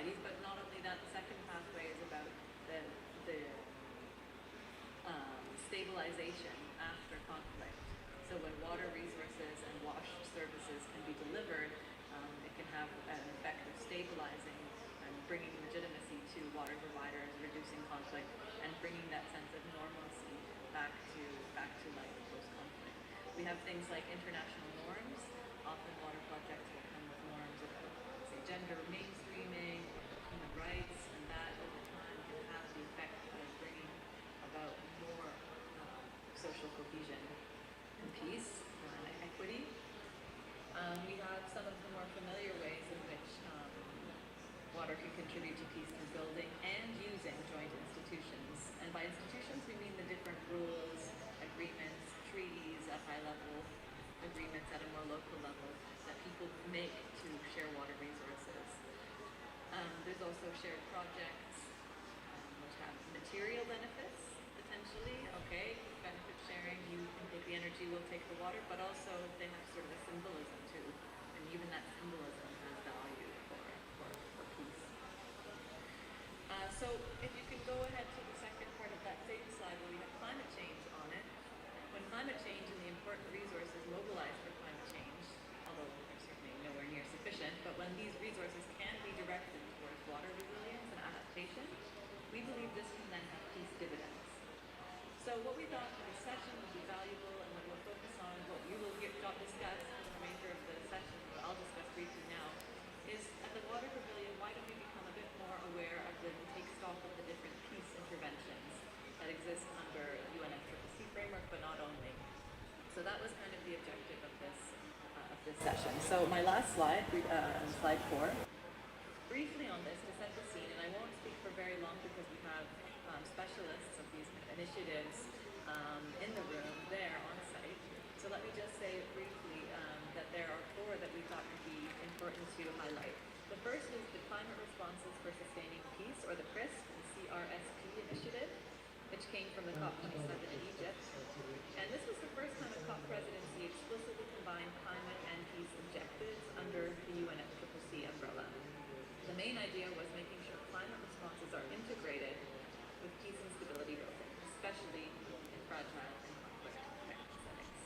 societies. But not only that, the second pathway is about the stabilization after conflict. So when water resources and wash services can be delivered, it can have an effect of stabilizing and bringing legitimacy to water providers, reducing conflict, and bringing that sense of normalcy back to life post-conflict. We have things like international norms. Often water projects will come with norms about, say, gender mainstreaming, human rights, and that over time can have the effect of bringing about more social cohesion and peace and equity. We have some of the more familiar ways in which water can contribute to peace through building and using joint institutions. And by institutions, we mean the different rules, agreements, treaties at high level, agreements at a more local level that people make to share water resources. There's also shared projects which have material benefits, potentially. Okay, benefit sharing, you can take the energy, we'll take the water, but also they have sort of a symbolism too. And even that symbolism has value for peace. So if you can go ahead to the second part of that same slide where we have climate change on it. When climate change and the important resources mobilized for climate change, although they're certainly nowhere near sufficient, but when these resources can be directed towards water resilience and adaptation, we believe this can then have peace dividends. So what we thought for this session would be valuable, and what we'll focus on, what you will discuss for the remainder of the session, what I'll discuss briefly now, is at the Water Pavilion, why don't we become a bit more aware of take stock of the different peace interventions that exist under UNECE framework, but not only. So that was kind of the objective of this session. So my last slide, slide 4, briefly on this to set the scene, and I won't speak for very long because we have specialists of these initiatives in the room there on site. So let me just say briefly that there are 4 that we thought would be important to highlight. The first is the Climate Responses for Sustaining Peace, or the CRISP, the CRSP initiative, which came from the COP27 in Egypt. And this was the first time a COP presidency explicitly combined climate and peace objectives under the UNFCCC umbrella. The main idea was making sure climate responses are integrated with peace and stability building, especially in fragile and conflict settings.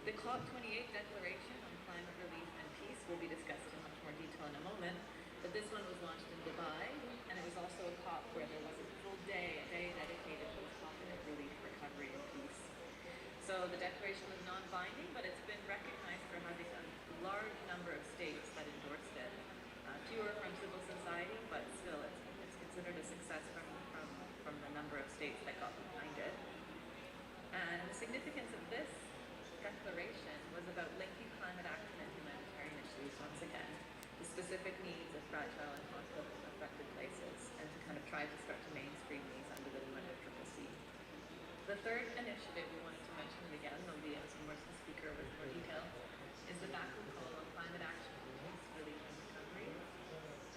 The COP28 declaration on climate relief and peace will be discussed in much more detail in a moment, but this one was launched in Dubai, and it was also a COP where there was a full day, a day dedicated to climate relief, recovery, and peace. So the declaration was non-binding, but it's been recognized for having a large number of states that endorsed it. Fewer from civil society, but still it's considered a success from the number of states that got behind it. And the significance of this declaration was about linking climate action and humanitarian issues, once again, the specific needs of fragile and conflict-affected places, and to kind of try to start to mainstream these under the UNFCCC. The third initiative we wanted to mention, and again, there'll be some more speaker with more detail, is the Baku call on climate action, peace, relief, and recovery,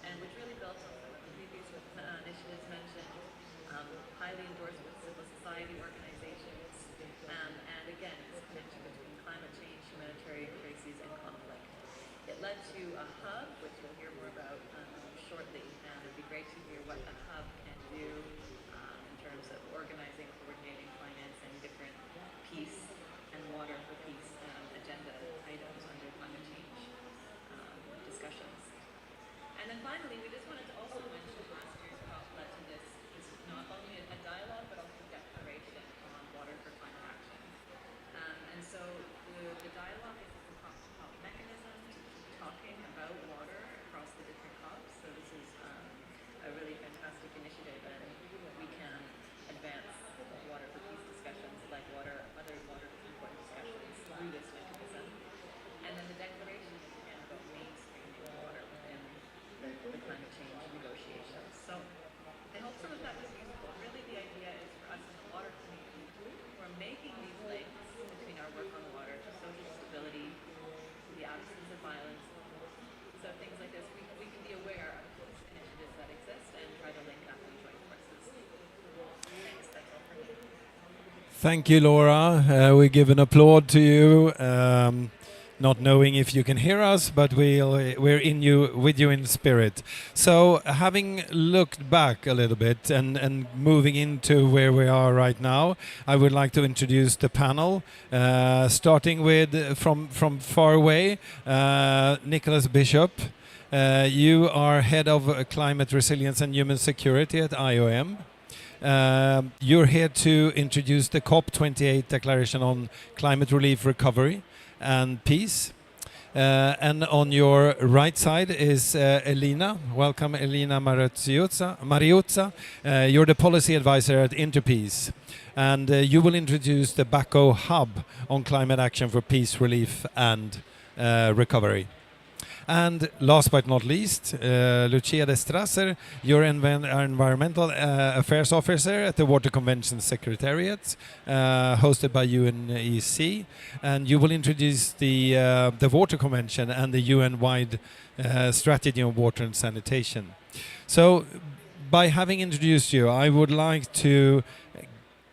and which really builds on some of the previous initiatives mentioned, highly endorsed with civil society organizations, and again, this connection between climate change, humanitarian crises, and conflict. It led to a hub, which we'll hear more about shortly, and it'd be great to hear what a hub can do in terms of organizing, coordinating, financing different peace and water for peace agenda items under climate change discussions. And then finally, we just wanted to also mention last year's COP led to this is not only a dialogue, but also a declaration on water for climate action. And so the dialogue is the COP-to-COP mechanism to keep talking about water across the different COPs. So this is a really fantastic initiative, and we can advance water for peace discussions like other water important discussions through this mechanism. And then the declaration is again about mainstreaming water within the climate change negotiations. So I hope some of that was useful. Really the idea is for us in the water community, we're making these links between our work on water to social stability, the absence of violence. So things like this, we can be aware of those initiatives that exist and try to link up and join forces. Thanks, that's all for me. Thank you, Laura. We give an applaud to you. not knowing if you can hear us, but we're with you in spirit. So, having looked back a little bit and moving into where we are right now, I would like to introduce the panel, starting with from far away, Nicholas Bishop. You are head of climate resilience and human security at IOM. You're here to introduce the COP28 declaration on climate relief, recovery and peace. And on your right side is Elina. Welcome, Elina Mariutsa. You're the policy advisor at InterPeace. And you will introduce the Baku hub on climate action for peace, relief and recovery. And last but not least, Lucia de Strasser, you're environmental affairs officer at the Water Convention Secretariat, hosted by UNECE, and you will introduce the Water Convention and the UN-wide strategy on water and sanitation. So, by having introduced you, I would like to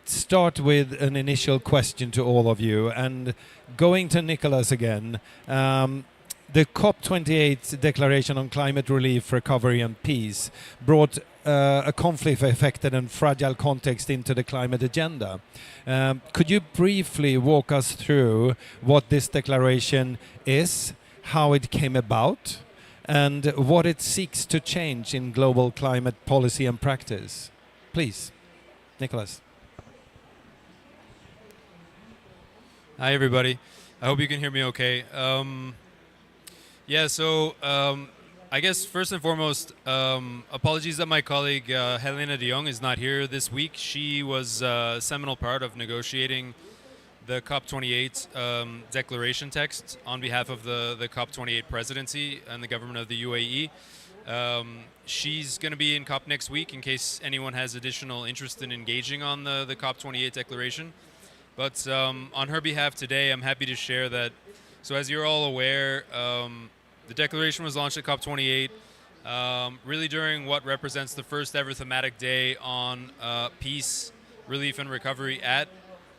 start with an initial question to all of you, and going to Nicholas again. The COP28 declaration on climate relief, recovery and peace brought a conflict-affected and fragile context into the climate agenda. Could you briefly walk us through what this declaration is, how it came about, and what it seeks to change in global climate policy and practice? Please, Nicholas. Hi, everybody. I hope you can hear me okay. I guess first and foremost, apologies that my colleague Elina de Jong is not here this week. She was a seminal part of negotiating the COP28 declaration text on behalf of the COP28 presidency and the government of the UAE. She's going to be in COP next week in case anyone has additional interest in engaging on the COP28 declaration. But on her behalf today, I'm happy to share that, so as you're all aware, the declaration was launched at COP28, really during what represents the first ever thematic day on peace, relief, and recovery at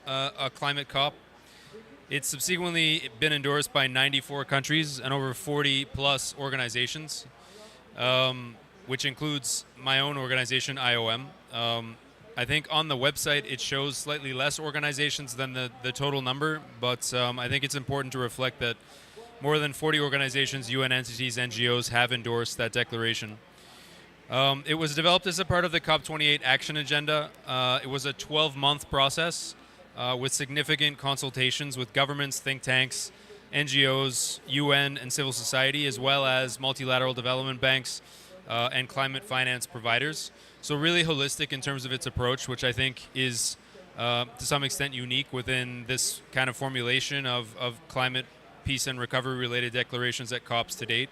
a climate COP. It's subsequently been endorsed by 94 countries and over 40 plus organizations, which includes my own organization, IOM. I think on the website it shows slightly less organizations than the total number, but I think it's important to reflect that more than 40 organizations, UN entities, NGOs have endorsed that declaration. It was developed as a part of the COP28 action agenda. It was a 12-month process with significant consultations with governments, think tanks, NGOs, UN, and civil society, as well as multilateral development banks and climate finance providers. So really holistic in terms of its approach, which I think is to some extent unique within this kind of formulation of climate peace and recovery related declarations at COPs to date.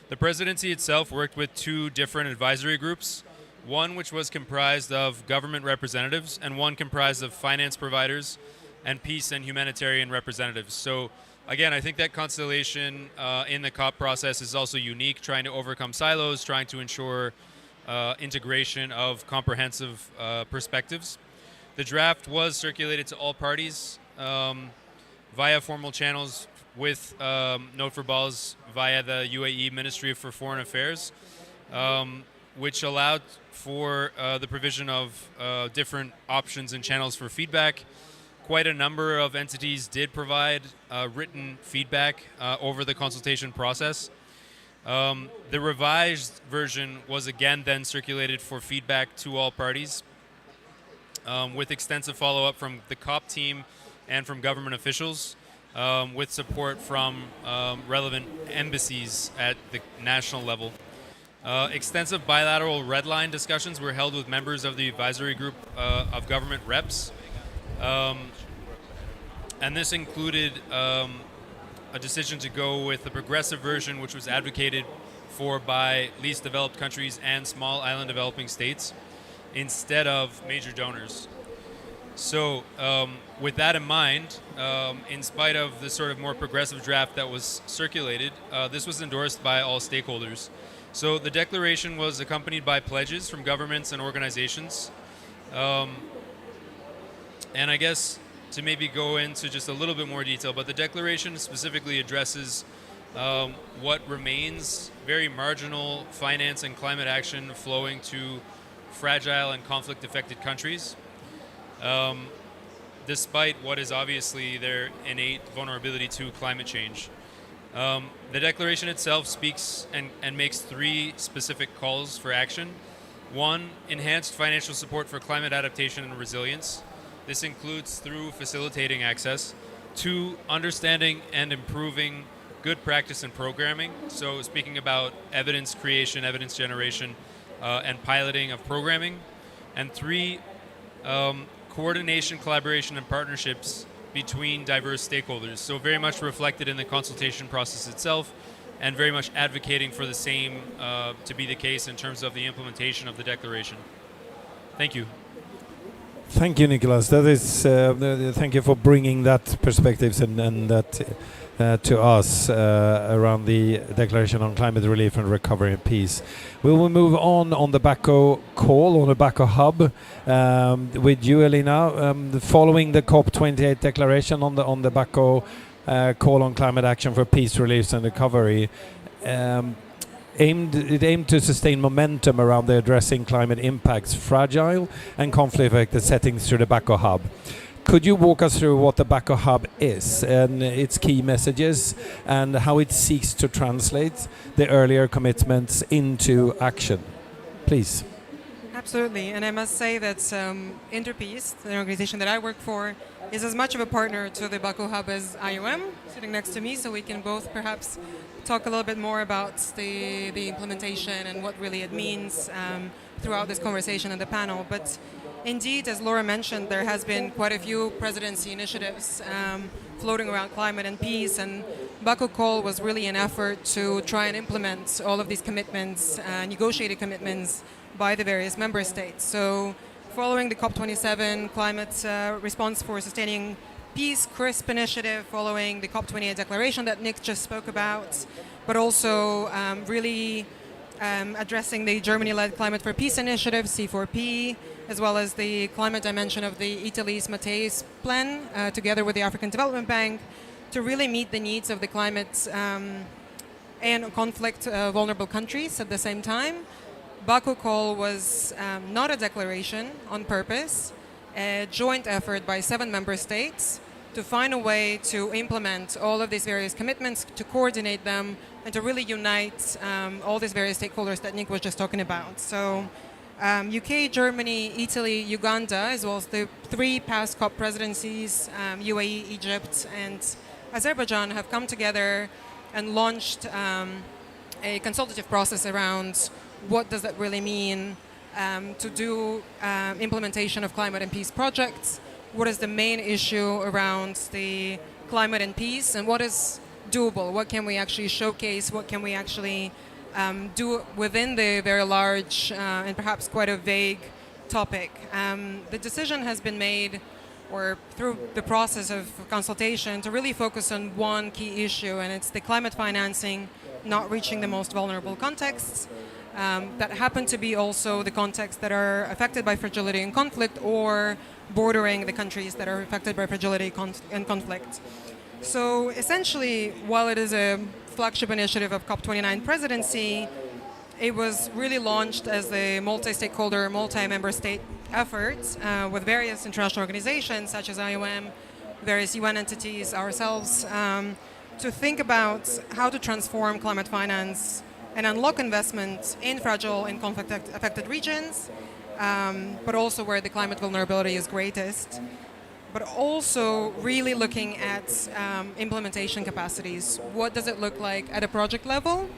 The presidency itself worked with two different advisory groups, one which was comprised of government representatives and one comprised of finance providers and peace and humanitarian representatives. So again, I think that constellation in the COP process is also unique, trying to overcome silos, trying to ensure integration of comprehensive perspectives. The draft was circulated to all parties via formal channels with note for balls via the UAE Ministry for Foreign Affairs, which allowed for the provision of different options and channels for feedback. Quite a number of entities did provide written feedback over the consultation process. The revised version was again then circulated for feedback to all parties with extensive follow-up from the COP team and from government officials, with support from relevant embassies at the national level. Extensive bilateral red line discussions were held with members of the advisory group of government reps. And this included a decision to go with the progressive version, which was advocated for by least developed countries and small island developing states, instead of major donors. So with that in mind, in spite of the sort of more progressive draft that was circulated, this was endorsed by all stakeholders. So the declaration was accompanied by pledges from governments and organizations. And I guess to maybe go into just a little bit more detail, but the declaration specifically addresses what remains very marginal finance and climate action flowing to fragile and conflict-affected countries, despite what is obviously their innate vulnerability to climate change. The declaration itself speaks and makes 3 specific calls for action. 1, enhanced financial support for climate adaptation and resilience. This includes through facilitating access. 2, understanding and improving good practice in programming. So speaking about evidence creation, evidence generation, and piloting of programming. And 3, coordination, collaboration, and partnerships between diverse stakeholders. So very much reflected in the consultation process itself, and very much advocating for the same to be the case in terms of the implementation of the declaration. Thank you. Thank you, Nicholas. That is, thank you for bringing that perspectives and that to us around the Declaration on Climate Relief and Recovery and Peace. We will move on the Baku call, on the Baku hub, with you, Elina. Following the COP28 declaration on the Baku call on climate action for peace, relief and recovery, aimed to sustain momentum around the addressing climate impacts, fragile and conflict-affected settings through the Baku hub. Could you walk us through what the Baku hub is and its key messages and how it seeks to translate the earlier commitments into action? Please. Absolutely, and I must say that InterPeace, the organization that I work for, is as much of a partner to the Baku hub as IOM, sitting next to me, so we can both perhaps talk a little bit more about the implementation and what really it means throughout this conversation and the panel. But indeed, as Laura mentioned, there has been quite a few presidency initiatives floating around climate and peace, and Baku Call was really an effort to try and implement all of these commitments, negotiated commitments by the various member states. So following the COP27 Climate Response for Sustaining Peace, CRISP initiative, following the COP28 declaration that Nick just spoke about, but also really addressing the Germany-led Climate for Peace initiative, C4P, as well as the climate dimension of the Italy's Matteis plan, together with the African Development Bank, to really meet the needs of the climate and conflict vulnerable countries at the same time. Baku Call was not a declaration on purpose, a joint effort by 7 member states to find a way to implement all of these various commitments, to coordinate them, and to really unite all these various stakeholders that Nick was just talking about. So UK, Germany, Italy, Uganda, as well as the 3 past COP presidencies, UAE, Egypt, and Azerbaijan, have come together and launched a consultative process around what does that really mean to do implementation of climate and peace projects, what is the main issue around the climate and peace, and what is doable, what can we actually showcase, what can we actually do within the very large and perhaps quite a vague topic. The decision has been made, or through the process of consultation, to really focus on one key issue, and it's the climate financing not reaching the most vulnerable contexts that happen to be also the contexts that are affected by fragility and conflict, or bordering the countries that are affected by fragility and conflict. So essentially, while it is a flagship initiative of COP29 presidency, it was really launched as a multi-stakeholder, multi-member state effort with various international organizations such as IOM, various UN entities, ourselves, to think about how to transform climate finance and unlock investment in fragile and conflict-affected regions, but also where the climate vulnerability is greatest, but also really looking at implementation capacities. What does it look like at a project level?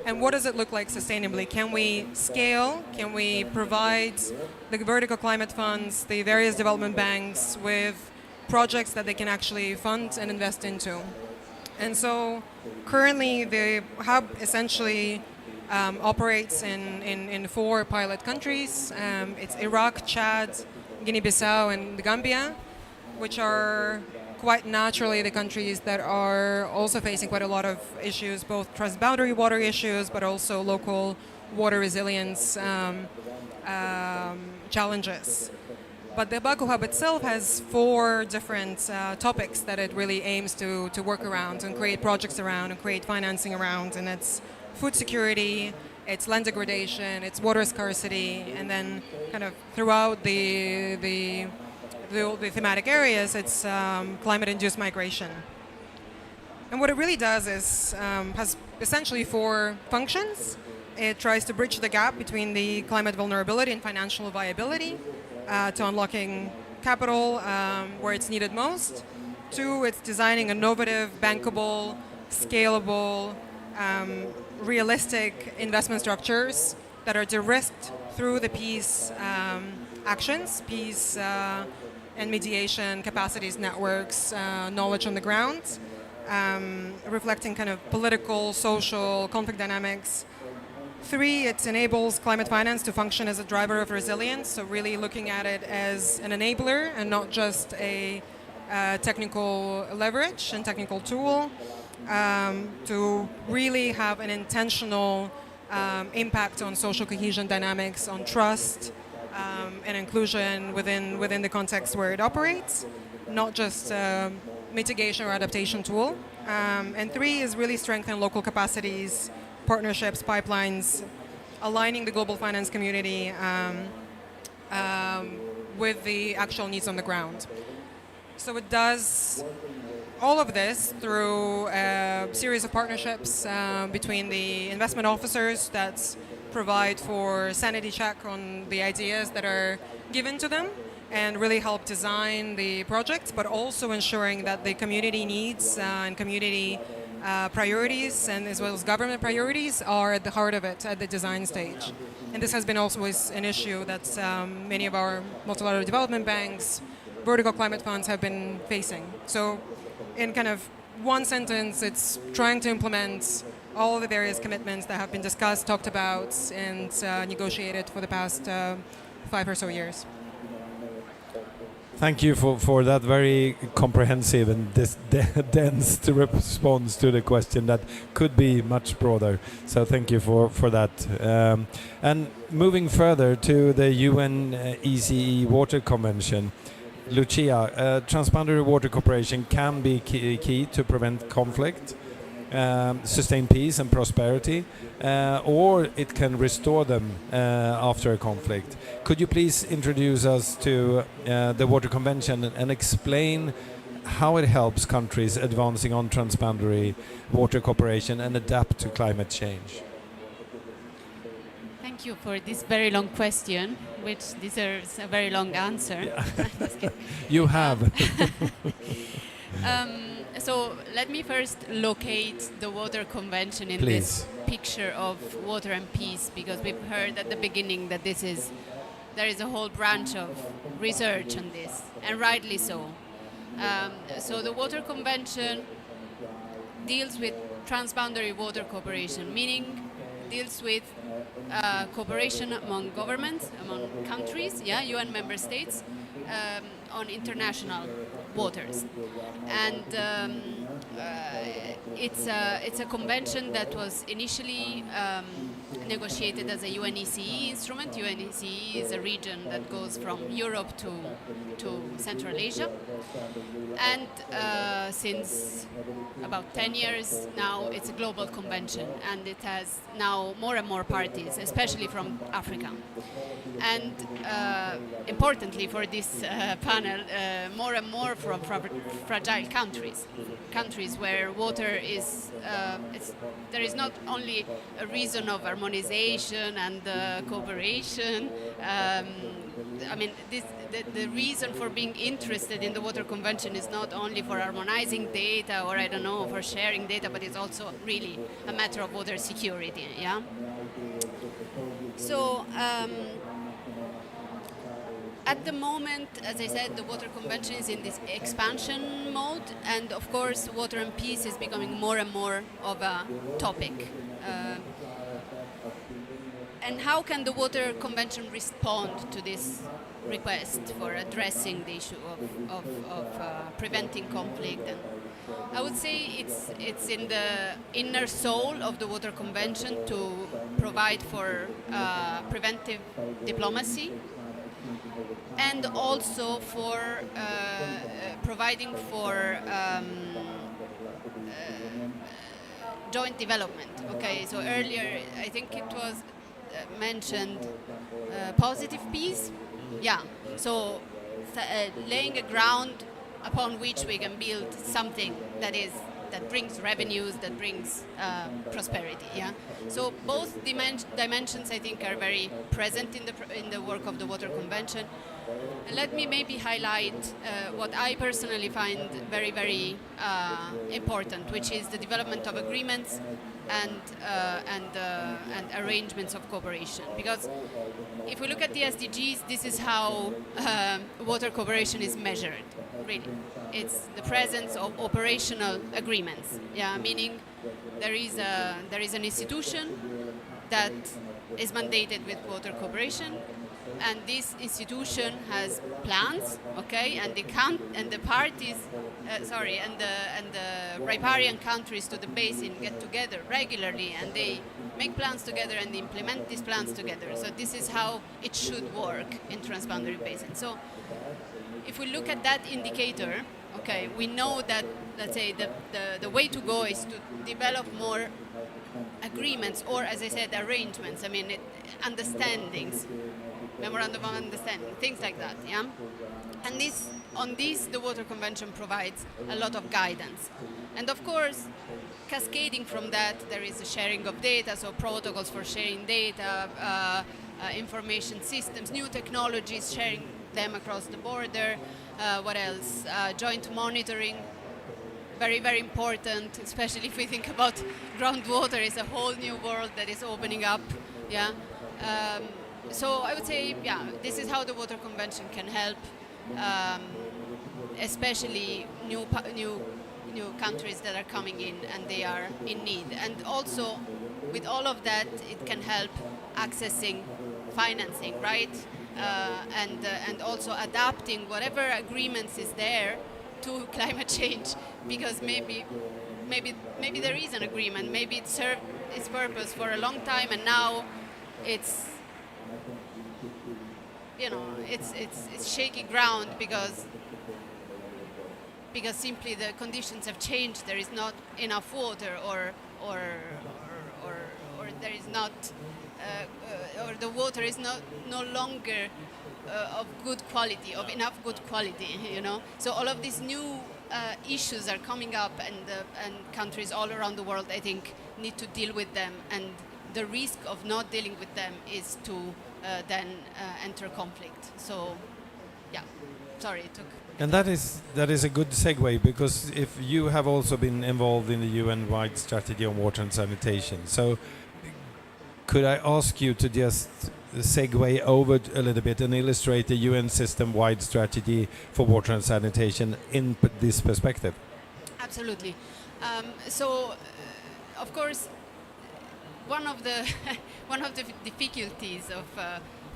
And what does it look like sustainably? Can we scale? Can we provide the vertical climate funds, the various development banks with projects that they can actually fund and invest into? And so currently the hub essentially operates in 4 pilot countries. It's Iraq, Chad, Guinea-Bissau, and the Gambia, which are quite naturally the countries that are also facing quite a lot of issues, both transboundary water issues, but also local water resilience challenges. But the Baku Hub itself has 4 different topics that it really aims to work around and create projects around and create financing around. And it's food security, it's land degradation, it's water scarcity, and then kind of throughout the thematic areas, it's climate-induced migration. And what it really does is has essentially 4 functions. It tries to bridge the gap between the climate vulnerability and financial viability to unlocking capital where it's needed most. 2, it's designing innovative, bankable, scalable, realistic investment structures that are de-risked through the peace actions, peace and mediation, capacities, networks, knowledge on the ground, reflecting kind of political, social, conflict dynamics. 3, it enables climate finance to function as a driver of resilience, so really looking at it as an enabler and not just a technical leverage and technical tool, to really have an intentional impact on social cohesion dynamics, on trust and inclusion within the context where it operates, not just mitigation or adaptation tool. And 3 is really strengthen local capacities, partnerships, pipelines, aligning the global finance community with the actual needs on the ground. So it does all of this through a series of partnerships between the investment officers that provide for sanity check on the ideas that are given to them and really help design the projects, but also ensuring that the community needs and community priorities and as well as government priorities are at the heart of it at the design stage. And this has been always an issue that many of our multilateral development banks, vertical climate funds have been facing. So in kind of one sentence, it's trying to implement all of the various commitments that have been discussed, talked about, and negotiated for the past 5 or so years. Thank you for that very comprehensive and dense response to the question that could be much broader. So thank you for that. And moving further to the UNECE Water Convention, Lucia, transboundary water cooperation can be key to prevent conflict, sustain peace and prosperity, or it can restore them after a conflict. Could you please introduce us to the Water Convention and explain how it helps countries advancing on transboundary water cooperation and adapt to climate change? Thank you for this very long question, which deserves a very long answer. Yeah. You have. So let me first locate the Water Convention in Please. this picture of water and peace, because we've heard at the beginning that there is a whole branch of research on this, and rightly so. So the Water Convention deals with transboundary water cooperation, meaning deals with cooperation among governments, among countries, UN member states, on international waters. And it's a convention that was initially negotiated as a UNECE instrument. UNECE is a region that goes from Europe to Central Asia. And since about 10 years now, it's a global convention, and it has now more and more parties, especially from Africa. And importantly for this panel, more and more from fragile countries where water is, there is not only a reason of harmonization and cooperation. I mean, the reason for being interested in the Water Convention is not only for harmonizing data or, I don't know, for sharing data, but it's also really a matter of water security, yeah? So, at the moment, as I said, the Water Convention is in this expansion mode, and of course, water and peace is becoming more and more of a topic. And how can the Water Convention respond to this request for addressing the issue of preventing conflict? And I would say it's in the inner soul of the Water Convention to provide for preventive diplomacy, and also for providing for joint development. Okay, so earlier I think it was mentioned positive peace. Yeah, so laying a ground upon which we can build something that brings revenues, that brings prosperity. Yeah. So both dimensions I think are very present in the work of the Water Convention. And let me maybe highlight what I personally find very, very important, which is the development of agreements and arrangements of cooperation. Because if we look at the SDGs, this is how water cooperation is measured. Really, it's the presence of operational agreements. Yeah, meaning there is an institution that is mandated with water cooperation, and this institution has plans, okay, and the parties, and the riparian countries to the basin get together regularly, and they make plans together and implement these plans together. So this is how it should work in transboundary basin. So if we look at that indicator, okay, we know that, let's say, the way to go is to develop more agreements, or, as I said, arrangements. I mean, understandings, memorandum of understanding, things like that. Yeah, and on this, the Water Convention provides a lot of guidance, and of course, cascading from that, there is a sharing of data, so protocols for sharing data, information systems, new technologies, sharing them across the border. What else? Joint monitoring. Very, very important, especially if we think about groundwater. It's a whole new world that is opening up. Yeah. So I would say, yeah, this is how the Water Convention can help, especially new countries that are coming in and they are in need. And also, with all of that, it can help accessing financing, right? And also adapting whatever agreements is there to climate change, because maybe there is an agreement, maybe it served its purpose for a long time, and now it's shaky ground because simply the conditions have changed. There is not enough water, or there is not, or the water is no longer of good quality, of enough good quality, you know. So all of these new issues are coming up, and countries all around the world, I think, need to deal with them. And the risk of not dealing with them is to then enter conflict. So, yeah, sorry, it took. And that is a good segue, because if you have also been involved in the UN-wide strategy on water and sanitation, so could I ask you to just segue over a little bit and illustrate the UN system-wide strategy for water and sanitation in this perspective? Absolutely. Of course, one of the difficulties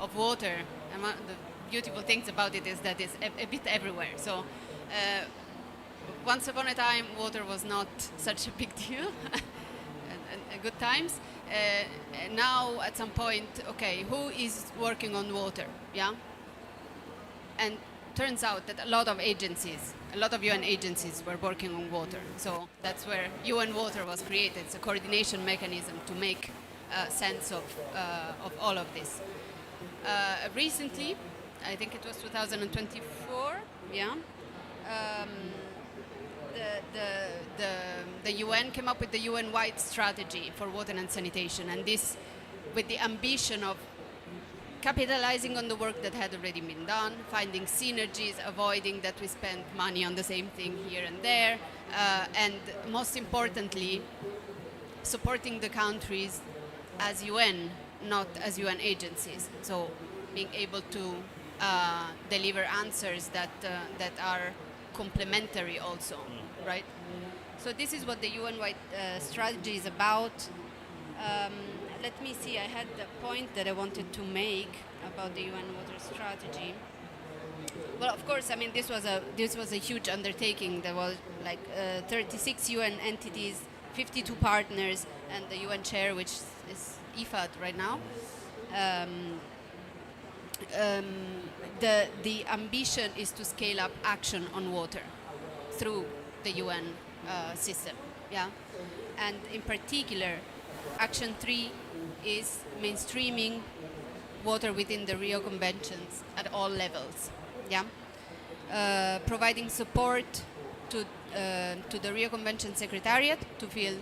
of water, and one of the beautiful things about it, is that it's a bit everywhere. So once upon a time, water was not such a big deal, and good times. Now, at some point, okay, who is working on water? Yeah, and turns out that a lot of UN agencies were working on water. So that's where UN Water was created. It's a coordination mechanism to make sense of all of this. Recently, I think it was 2024. Yeah. The UN came up with the UN-wide strategy for water and sanitation, and this with the ambition of capitalizing on the work that had already been done, finding synergies, avoiding that we spend money on the same thing here and there, and most importantly, supporting the countries as UN, not as UN agencies. So being able to deliver answers that are complementary also, right? So this is what the UN-wide strategy is about. Let me see, I had the point that I wanted to make about the UN water strategy. Well, of course, I mean, this was a huge undertaking. There was like 36 UN entities, 52 partners, and the UN chair, which is IFAD right now. the ambition is to scale up action on water through the UN system. Yeah, and in particular, Action 3 is mainstreaming water within the Rio Conventions at all levels. Yeah, providing support to the Rio Convention Secretariat to fill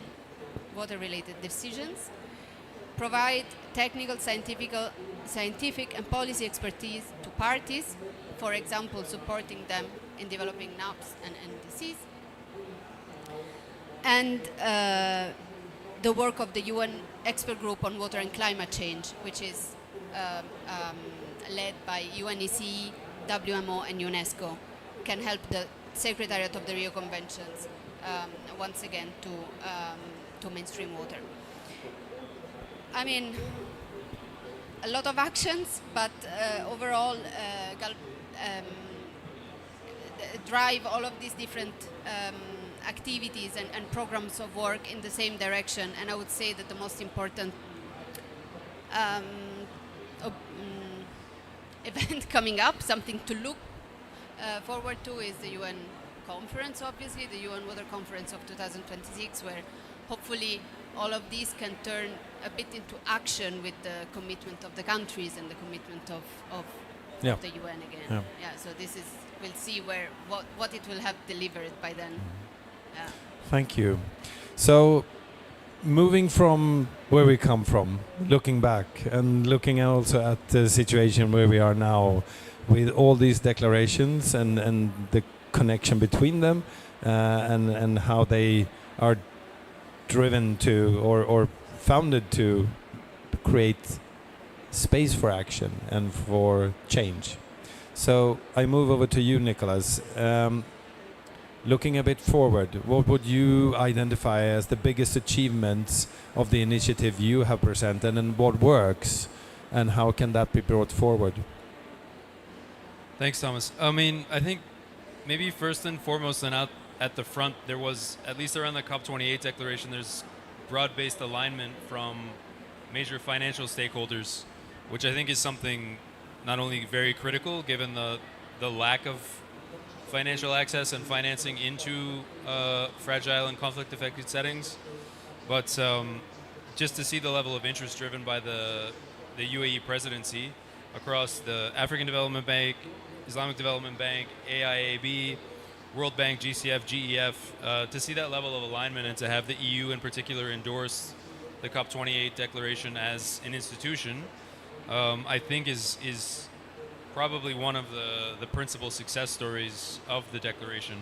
water-related decisions, provide technical, scientific and policy expertise to parties, for example, supporting them in developing NAPs and NDCs, and the work of the UN Expert Group on Water and Climate Change, which is led by UNECE, WMO and UNESCO, can help the Secretariat of the Rio Conventions once again to mainstream water. I mean, a lot of actions, but overall drive all of these different activities and programs of work in the same direction. And I would say that the most important event coming up, something to look forward to, is the UN conference, obviously, the UN Water Conference of 2026, where hopefully all of these can turn a bit into action with the commitment of the countries and the commitment of the UN again. Yeah. So this is, we'll see what it will have delivered by then. Yeah. Thank you. So, moving from where we come from, looking back and looking also at the situation where we are now, with all these declarations and the connection between them, and how they are driven to or founded to create space for action and for change. So I move over to you, Nicholas. Looking a bit forward, what would you identify as the biggest achievements of the initiative you have presented, and what works, and how can that be brought forward? Thanks, Thomas. I mean, I think maybe first and foremost, and out at the front, there was, at least around the COP28 declaration, there's broad-based alignment from major financial stakeholders, which I think is something not only very critical given the lack of financial access and financing into fragile and conflict-affected settings, but just to see the level of interest driven by the UAE presidency across the African Development Bank, Islamic Development Bank, AIAB, World Bank, GCF, GEF, to see that level of alignment and to have the EU in particular endorse the COP28 declaration as an institution, I think is probably one of the principal success stories of the declaration.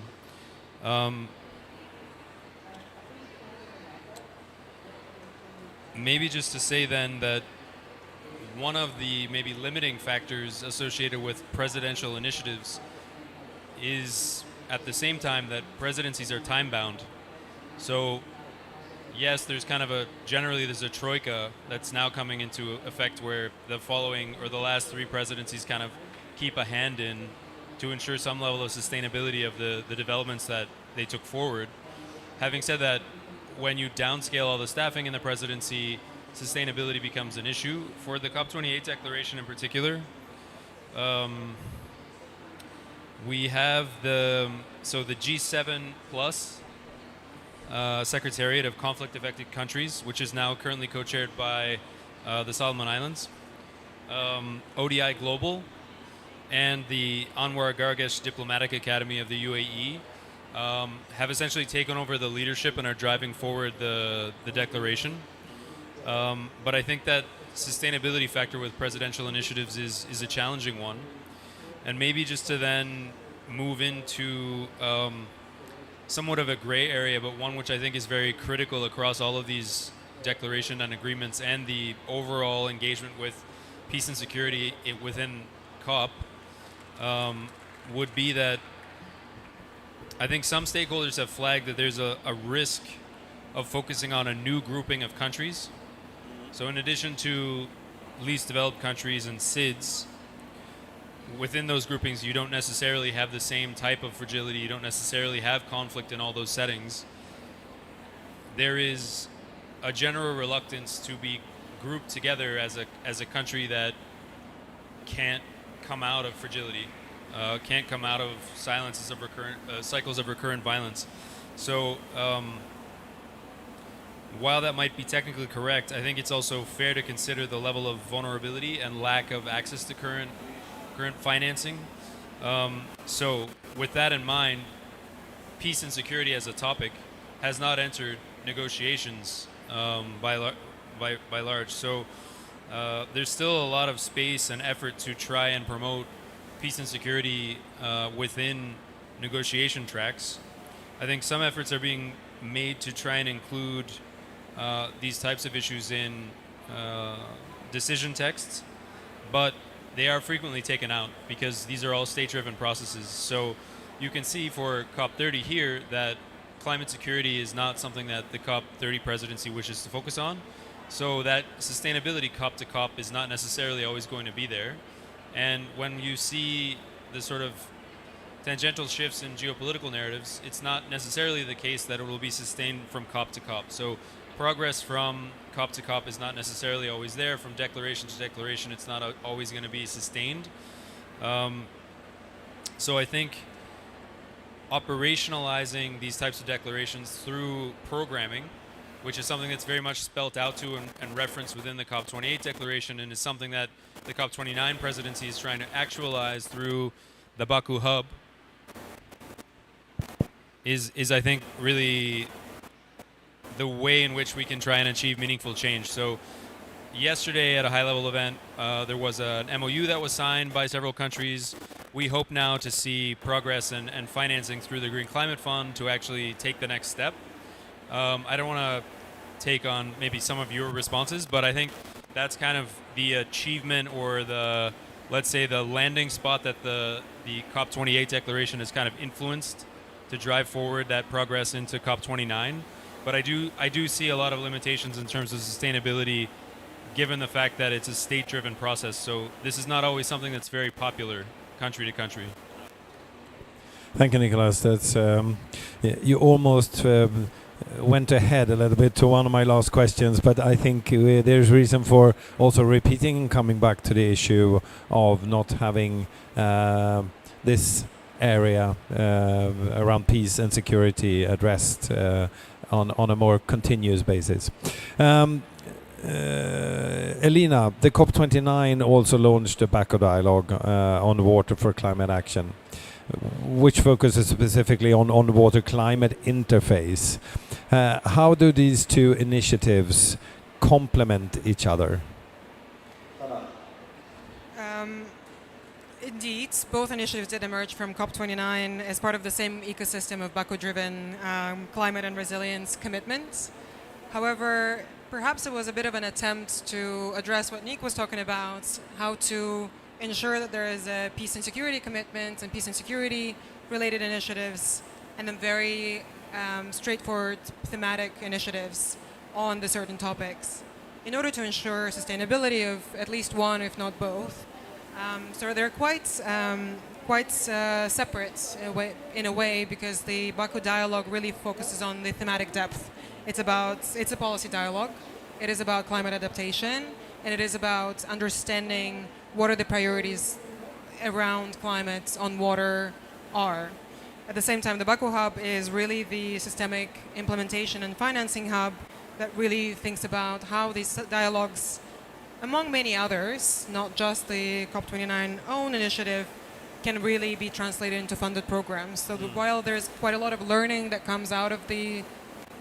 Maybe just to say then that one of the maybe limiting factors associated with presidential initiatives is at the same time that presidencies are time bound. So yes, there's kind of there's a troika that's now coming into effect where the following or the last three presidencies kind of keep a hand in to ensure some level of sustainability of the developments that they took forward. Having said that, when you downscale all the staffing in the presidency, sustainability becomes an issue. For the COP28 declaration in particular, we have the G7 plus Secretariat of Conflict-Affected Countries, which is now currently co-chaired by the Solomon Islands, ODI Global, and the Anwar Gargash Diplomatic Academy of the UAE have essentially taken over the leadership and are driving forward the declaration. But I think that sustainability factor with presidential initiatives is a challenging one. And maybe just to then move into somewhat of a gray area, but one which I think is very critical across all of these declaration and agreements and the overall engagement with peace and security within COP, would be that I think some stakeholders have flagged that there's a risk of focusing on a new grouping of countries. So in addition to least developed countries and SIDS, within those groupings you don't necessarily have the same type of fragility, you don't necessarily have conflict in all those settings. There is a general reluctance to be grouped together as a country that can't come out of fragility, can't come out of silences of recurrent cycles of recurrent violence. So while that might be technically correct, I think it's also fair to consider the level of vulnerability and lack of access to current financing. So with that in mind, peace and security as a topic has not entered negotiations by large. So there's still a lot of space and effort to try and promote peace and security within negotiation tracks. I think some efforts are being made to try and include these types of issues in decision texts, but they are frequently taken out because these are all state-driven processes. So you can see for COP30 here that climate security is not something that the COP30 presidency wishes to focus on. So that sustainability COP to COP is not necessarily always going to be there. And when you see the sort of tangential shifts in geopolitical narratives, it's not necessarily the case that it will be sustained from COP to COP. So progress from COP to COP is not necessarily always there. From declaration to declaration, it's not always going to be sustained. So I think operationalizing these types of declarations through programming, which is something that's very much spelt out to and referenced within the COP28 declaration, and is something that the COP29 presidency is trying to actualize through the Baku hub, is I think really the way in which we can try and achieve meaningful change. So yesterday at a high-level event, there was an MOU that was signed by several countries. We hope now to see progress and financing through the Green Climate Fund to actually take the next step. I don't want to take on maybe some of your responses, but I think that's kind of the achievement or the, let's say, the landing spot that the COP28 declaration has kind of influenced to drive forward that progress into COP29. But I do see a lot of limitations in terms of sustainability, given the fact that it's a state-driven process. So this is not always something that's very popular country to country. Thank you, Nicholas. That's you almost went ahead a little bit to one of my last questions, but I think there's reason for also repeating and coming back to the issue of not having this area around peace and security addressed on a more continuous basis. Elina, the COP29 also launched a Baku dialogue on water for climate action, which focuses specifically on water-climate interface. How do these two initiatives complement each other? Indeed, both initiatives did emerge from COP29 as part of the same ecosystem of Baku-driven climate and resilience commitments. However, perhaps it was a bit of an attempt to address what Nick was talking about, how to ensure that there is a peace and security commitment and peace and security related initiatives, and then very straightforward thematic initiatives on the certain topics in order to ensure sustainability of at least one, if not both. So they're quite separate in a way, because the Baku dialogue really focuses on the thematic depth. It's a policy dialogue. It is about climate adaptation, and it is about understanding what are the priorities around climate on water are. At the same time, the Baku hub is really the systemic implementation and financing hub that really thinks about how these dialogues, among many others, not just the COP29 own initiative, can really be translated into funded programs. So while there's quite a lot of learning that comes out of the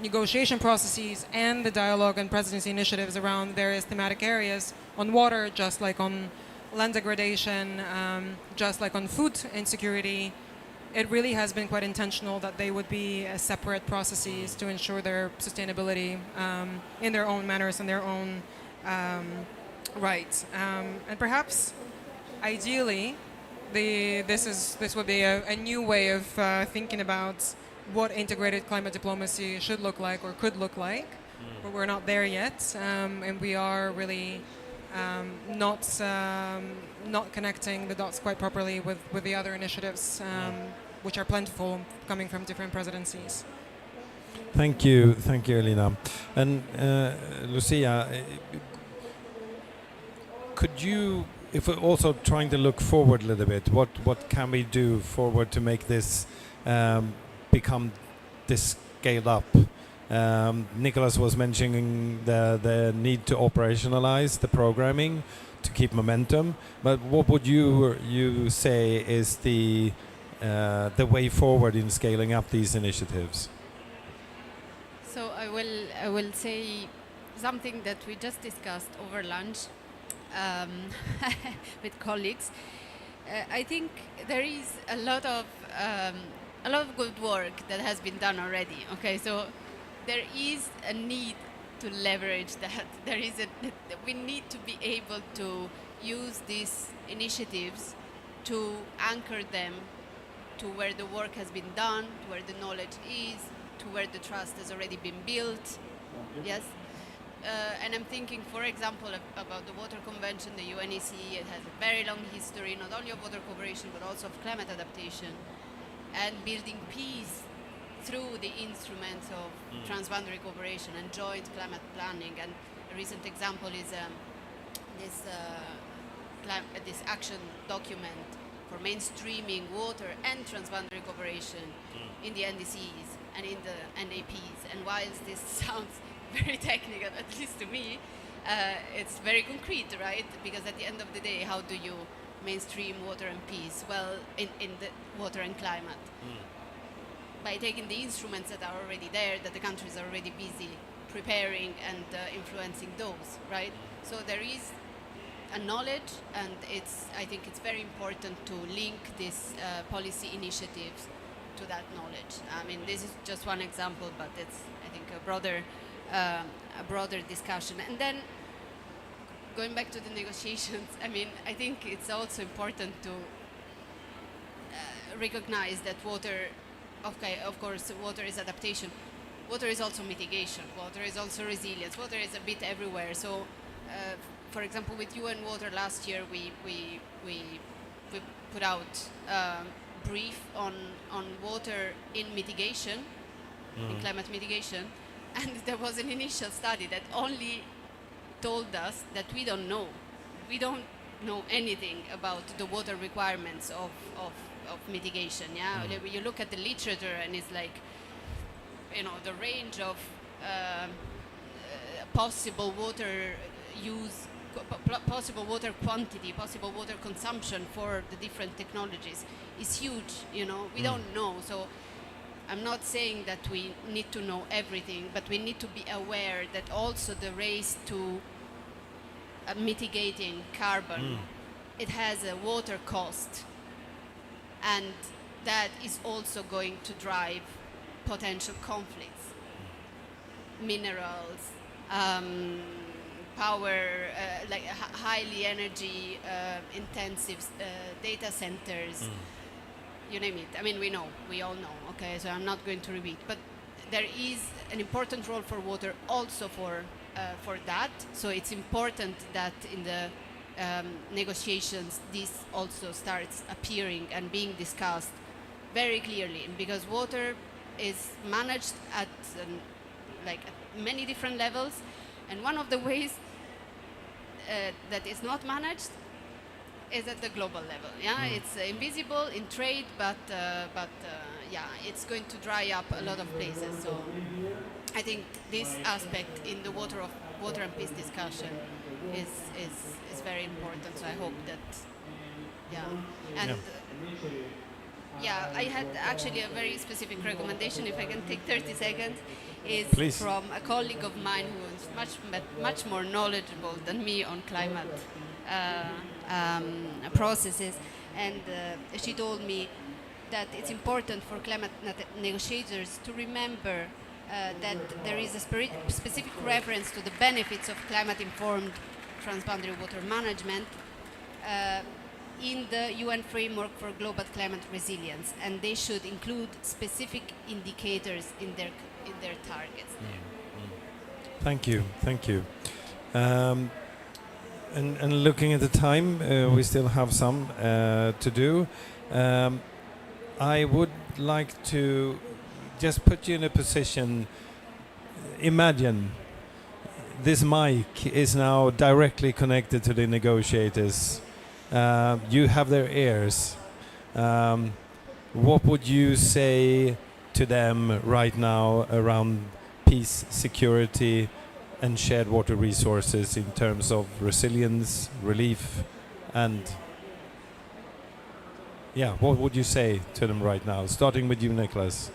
negotiation processes and the dialogue and presidency initiatives around various thematic areas on water, just like on land degradation, just like on food insecurity, it really has been quite intentional that they would be separate processes to ensure their sustainability in their own manners and their own right. And perhaps, ideally, this would be a new way of thinking about what integrated climate diplomacy should look like or could look like, but we're not there yet, and we are really not connecting the dots quite properly with the other initiatives, which are plentiful, coming from different presidencies. Thank you, Elina. And Lucia, could you if we're also trying to look forward a little bit, what can we do forward to make this become this scaled up? Nicholas was mentioning the need to operationalize the programming to keep momentum, but what would you say is the way forward in scaling up these initiatives? So I will say something that we just discussed over lunch with colleagues. I think there is a lot of good work that has been done already. Okay, so there is a need to leverage that. We need to be able to use these initiatives to anchor them to where the work has been done, to where the knowledge is, to where the trust has already been built. Yes. And I'm thinking, for example, about the Water Convention, the UNECE. It has a very long history, not only of water cooperation, but also of climate adaptation and building peace through the instruments of transboundary cooperation and joint climate planning. And a recent example is this action document for mainstreaming water and transboundary cooperation in the NDCs and in the NAPs. And whilst this sounds very technical, at least to me, it's very concrete, right? Because at the end of the day, how do you mainstream water and peace? Well, in the water and climate. By taking the instruments that are already there, that the countries are already busy preparing and influencing those, right? So there is a knowledge, and I think it's very important to link these policy initiatives to that knowledge. I mean, this is just one example, but it's, I think, a broader discussion. And then going back to the negotiations, I mean, I think it's also important to recognize that water, okay, of course, water is adaptation. Water is also mitigation. Water is also resilience. Water is a bit everywhere. So, for example, with UN Water last year, we put out a brief on water in mitigation, in climate mitigation, and there was an initial study that only told us that we don't know anything about the water requirements of mitigation. Yeah, you look at the literature and it's like, you know, the range of possible water use, possible water quantity, possible water consumption for the different technologies is huge. You know, we don't know. So I'm not saying that we need to know everything, but we need to be aware that also the race to mitigating carbon, it has a water cost, and that is also going to drive potential conflicts. Minerals, power, like highly energy intensive data centers, you name it. I mean, we all know, okay, so I'm not going to repeat, but there is an important role for water also for that. So it's important that in the negotiations this also starts appearing and being discussed very clearly, because water is managed at at many different levels, and one of the ways that is not managed is at the global level. Yeah, it's invisible in trade, but yeah, it's going to dry up a lot of places. So I think this aspect in the water and peace discussion is very important. So I hope that, yeah, I had actually a very specific recommendation, if I can take 30 seconds, is Please. From a colleague of mine who is much more knowledgeable than me on climate processes, and she told me that it's important for climate negotiators to remember that there is a specific reference to the benefits of climate-informed transboundary water management in the UN framework for global climate resilience, and they should include specific indicators in their targets there. Thank you. And looking at the time, we still have some to do. I would like to just put you in a position. Imagine this mic is now directly connected to the negotiators You have their ears. What would you say to them right now around peace, security, and shared water resources in terms of resilience, relief, and what would you say to them right now? Starting with you, Nicholas.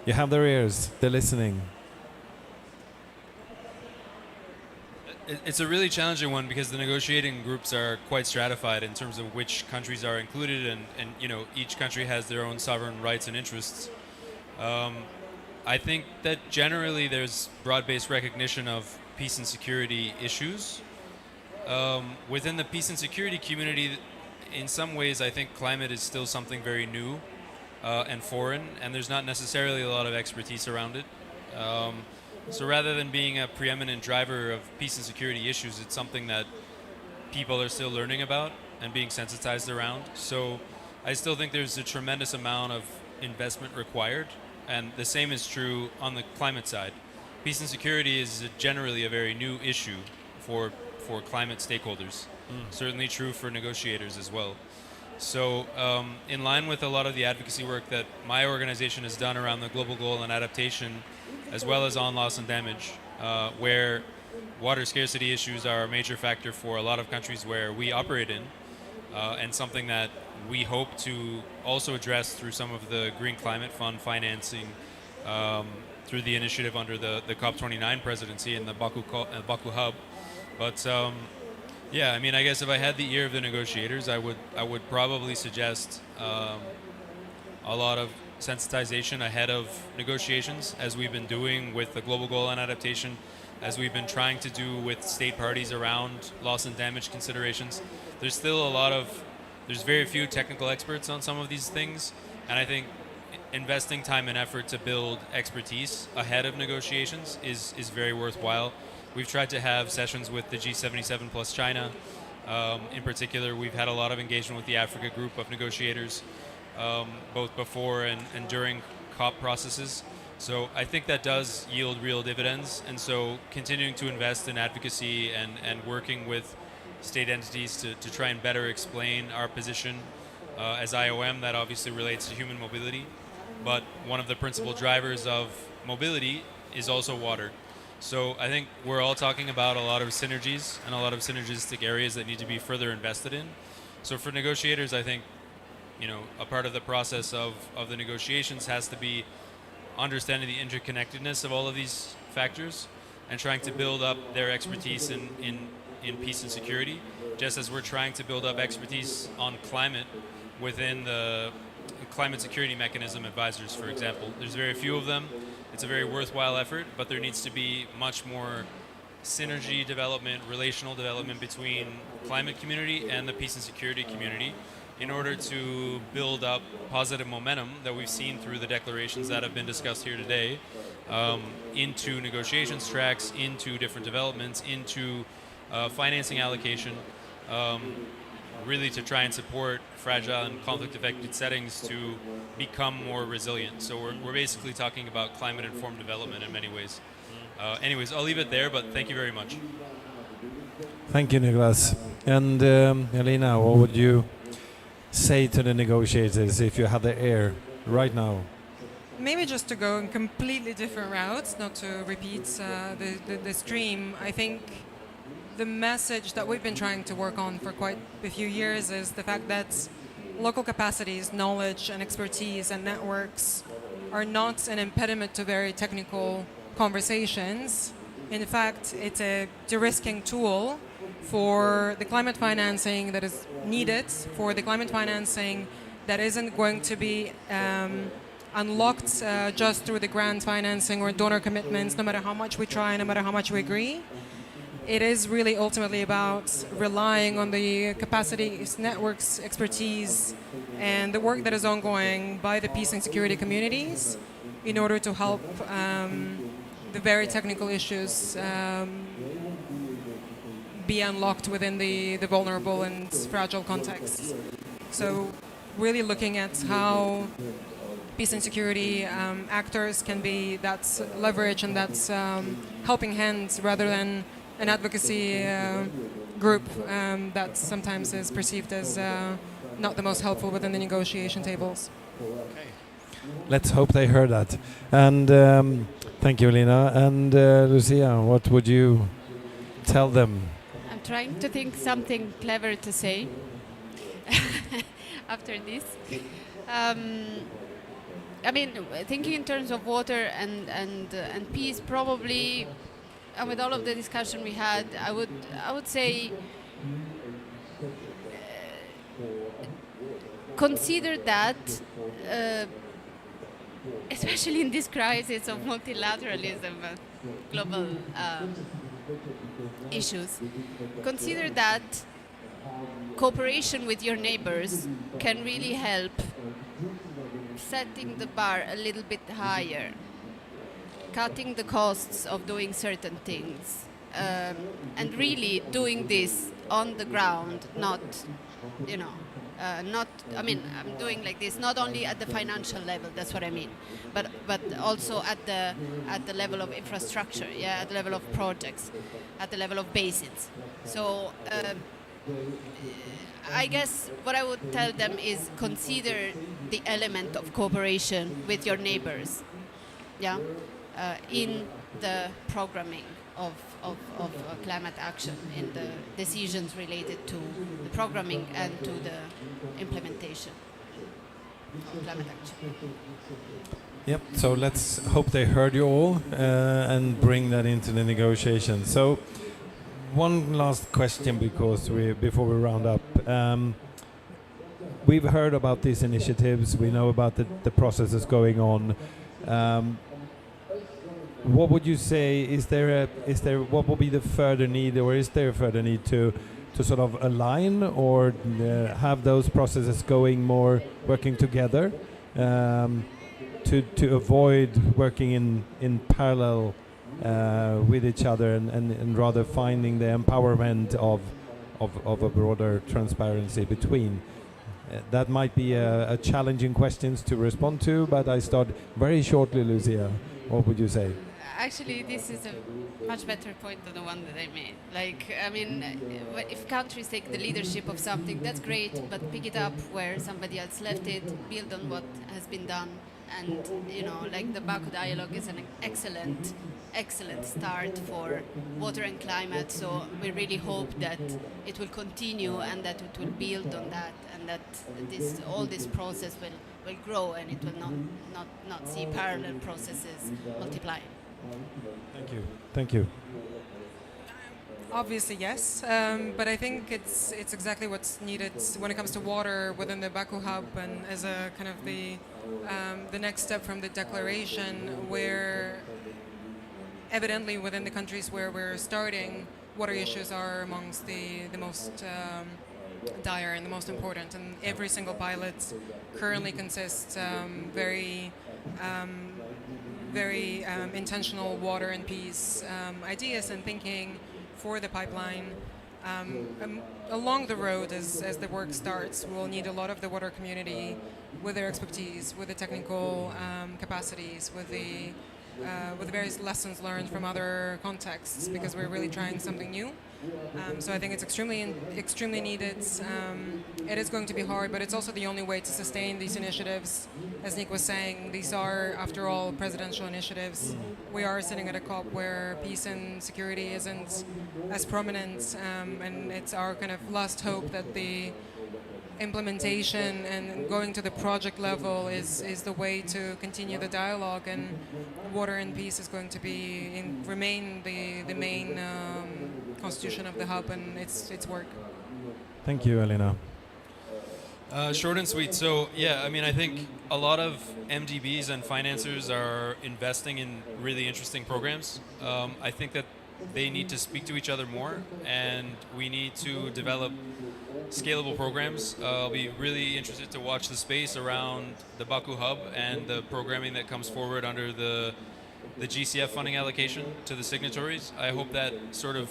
You have their ears, they're listening. It's a really challenging one because the negotiating groups are quite stratified in terms of which countries are included, and each country has their own sovereign rights and interests. I think that generally there's broad-based recognition of peace and security issues. Within the peace and security community, in some ways I think climate is still something very new and foreign, and there's not necessarily a lot of expertise around it. So rather than being a preeminent driver of peace and security issues, it's something that people are still learning about and being sensitized around. So I still think there's a tremendous amount of investment required, and the same is true on the climate side. Peace and security is generally a very new issue for climate stakeholders. Certainly true for negotiators as well. So in line with a lot of the advocacy work that my organization has done around the global goal and adaptation, as well as on loss and damage, where water scarcity issues are a major factor for a lot of countries where we operate in, and something that we hope to also address through some of the Green Climate Fund financing, through the initiative under the COP29 presidency and the Baku hub. But yeah, I mean, I guess if I had the ear of the negotiators, I would probably suggest a lot of sensitization ahead of negotiations, as we've been doing with the global goal on adaptation, as we've been trying to do with state parties around loss and damage considerations. There's still there's very few technical experts on some of these things, and I think investing time and effort to build expertise ahead of negotiations is very worthwhile. We've tried to have sessions with the G77 plus China. In particular, we've had a lot of engagement with the Africa group of negotiators, both before and during COP processes. So I think that does yield real dividends. And so continuing to invest in advocacy and working with state entities to try and better explain our position as IOM, that obviously relates to human mobility. But one of the principal drivers of mobility is also water. So I think we're all talking about a lot of synergies and a lot of synergistic areas that need to be further invested in. So for negotiators, I think, a part of the process of the negotiations has to be understanding the interconnectedness of all of these factors and trying to build up their expertise in peace and security, just as we're trying to build up expertise on climate within the climate security mechanism advisors, for example. There's very few of them. It's a very worthwhile effort, but there needs to be much more synergy development, relational development between climate community and the peace and security community in order to build up positive momentum that we've seen through the declarations that have been discussed here today, into negotiations tracks, into different developments, into financing allocation, really to try and support fragile and conflict-affected settings to become more resilient. So we're basically talking about climate-informed development in many ways. Anyways, I'll leave it there, but thank you very much. Thank you, Nicholas. And Elina, what would you say to the negotiators if you had the air right now? Maybe just to go in completely different routes, not to repeat the stream. I think the message that we've been trying to work on for quite a few years is the fact that local capacities, knowledge and expertise and networks are not an impediment to very technical conversations. In fact, it's a de-risking tool for the climate financing that is needed, for the climate financing that isn't going to be unlocked just through the grant financing or donor commitments, no matter how much we try, no matter how much we agree. It is really ultimately about relying on the capacities, networks, expertise, and the work that is ongoing by the peace and security communities in order to help the very technical issues be unlocked within the vulnerable and fragile contexts. So really looking at how peace and security actors can be that leverage and that helping hands rather than an advocacy group that sometimes is perceived as not the most helpful within the negotiation tables. Let's hope they heard that. And thank you, Elina. And Lucia, what would you tell them? I'm trying to think something clever to say after this. I mean, thinking in terms of water and peace, probably, and with all of the discussion we had, I would say consider that, especially in this crisis of multilateralism and global issues, consider that cooperation with your neighbors can really help setting the bar a little bit higher, cutting the costs of doing certain things, and really doing this on the ground, not, I mean, I'm doing like this not only at the financial level, that's what I mean, but also at the level of infrastructure, at the level of projects, at the level of basins. So I guess what I would tell them is consider the element of cooperation with your neighbors, in the programming of climate action, in the decisions related to the programming and to the implementation of climate action. Yep, so let's hope they heard you all and bring that into the negotiation. So one last question before we round up. We've heard about these initiatives, we know about the processes going on. What would you say, what will be the further need, or is there a further need to sort of align or have those processes working together to avoid working in parallel with each other and rather finding the empowerment of a broader transparency between? That might be a challenging question to respond to, but I start very shortly, Lucia. What would you say? Actually, this is a much better point than the one that I made. Like, I mean, if countries take the leadership of something, that's great, but pick it up where somebody else left it, build on what has been done. And, like the Baku dialogue is an excellent start for water and climate. So we really hope that it will continue and that it will build on that, and that all this process will grow, and it will not see parallel processes multiplying. Thank you. Obviously, yes, but I think it's exactly what's needed when it comes to water within the Baku hub, and as a kind of the next step from the declaration, where evidently within the countries where we're starting, water issues are amongst the most dire and the most important, and every single pilot currently consists very intentional water and peace ideas and thinking for the pipeline. Along the road, as the work starts, we'll need a lot of the water community with their expertise, with the technical capacities, with the various lessons learned from other contexts, because we're really trying something new. So I think it's extremely needed. It is going to be hard, but it's also the only way to sustain these initiatives. As Nick was saying, these are, after all, presidential initiatives. We are sitting at a COP where peace and security isn't as prominent, and it's our kind of last hope that the implementation and going to the project level is the way to continue the dialogue, and water and peace is going to remain the main constitution of the hub and its work. Thank you, Elina. Short and sweet. So yeah, I mean, I think a lot of MDBs and financiers are investing in really interesting programs. I think that they need to speak to each other more, and we need to develop scalable programs. I'll be really interested to watch the space around the Baku hub and the programming that comes forward under the GCF funding allocation to the signatories. I hope that sort of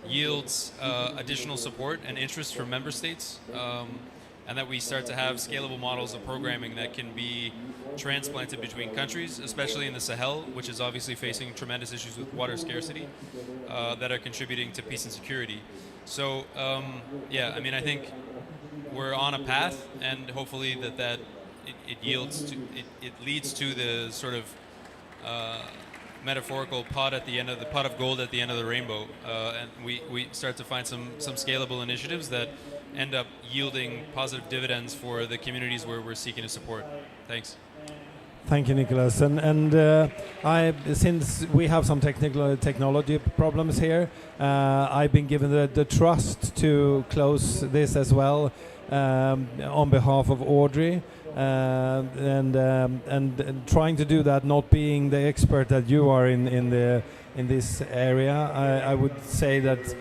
yields additional support and interest from member states, and that we start to have scalable models of programming that can be transplanted between countries, especially in the Sahel, which is obviously facing tremendous issues with water scarcity that are contributing to peace and security. So, yeah, I mean, I think we're on a path, and hopefully it leads to the sort of metaphorical pot of gold at the end of the rainbow, and we start to find some scalable initiatives that end up yielding positive dividends for the communities where we're seeking to support. Thanks. Thank you, Nicholas. And since we have some technology problems here, I've been given the trust to close this as well on behalf of Audrey. And trying to do that, not being the expert that you are in this area, I would say that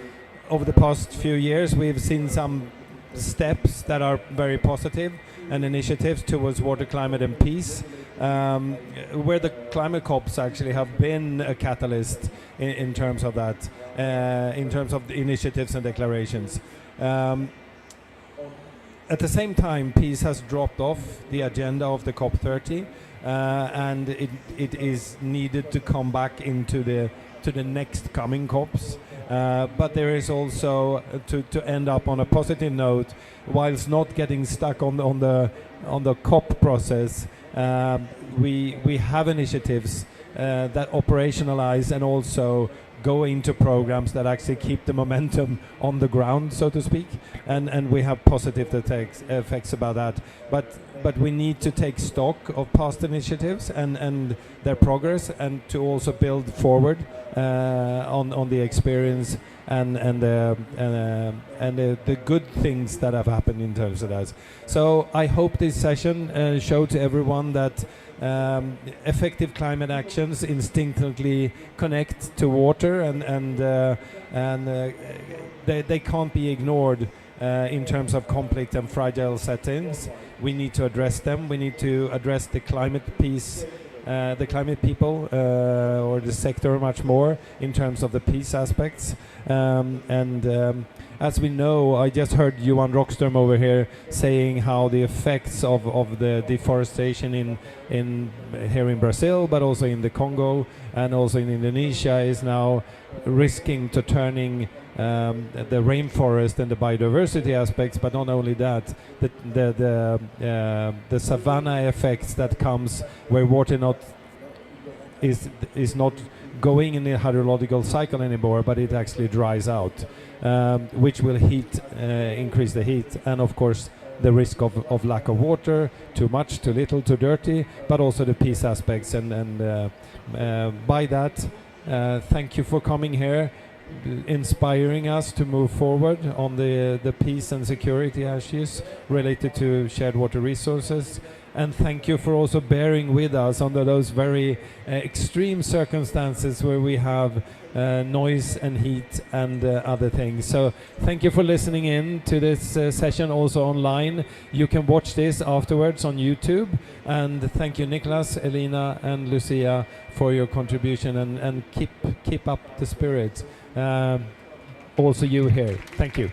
over the past few years we've seen some steps that are very positive and initiatives towards water, climate and peace, where the climate COPs actually have been a catalyst in terms of that, in terms of the initiatives and declarations. At the same time, peace has dropped off the agenda of the COP30, and it is needed to come back into the next coming COPs. But there is also to end up on a positive note, whilst not getting stuck on the COP process. We have initiatives that operationalize and also go into programs that actually keep the momentum on the ground, so to speak, and we have positive effects about that. But we need to take stock of past initiatives and their progress, and to also build forward on the experience and the good things that have happened in terms of that. So I hope this session showed to everyone that effective climate actions instinctively connect to water, and they can't be ignored in terms of conflict and fragile settings. We need to address them. We need to address the climate piece, the climate people, or the sector much more in terms of the peace aspects. As we know, I just heard Johan Rockström over here saying how the effects of the deforestation here in Brazil, but also in the Congo and also in Indonesia, is now risking to turning the rainforest and the biodiversity aspects, but not only that, the savanna effects that comes where water is not going in the hydrological cycle anymore, but it actually dries out, which will increase the heat, and of course the risk of lack of water, too much, too little, too dirty, but also the peace aspects. And by that, thank you for coming here, inspiring us to move forward on the peace and security issues related to shared water resources. And thank you for also bearing with us under those very extreme circumstances where we have noise and heat and other things. So thank you for listening in to this session also online. You can watch this afterwards on YouTube. And thank you, Nicholas, Elina and Lucia, for your contribution, and keep up the spirit. Also you here. Thank you.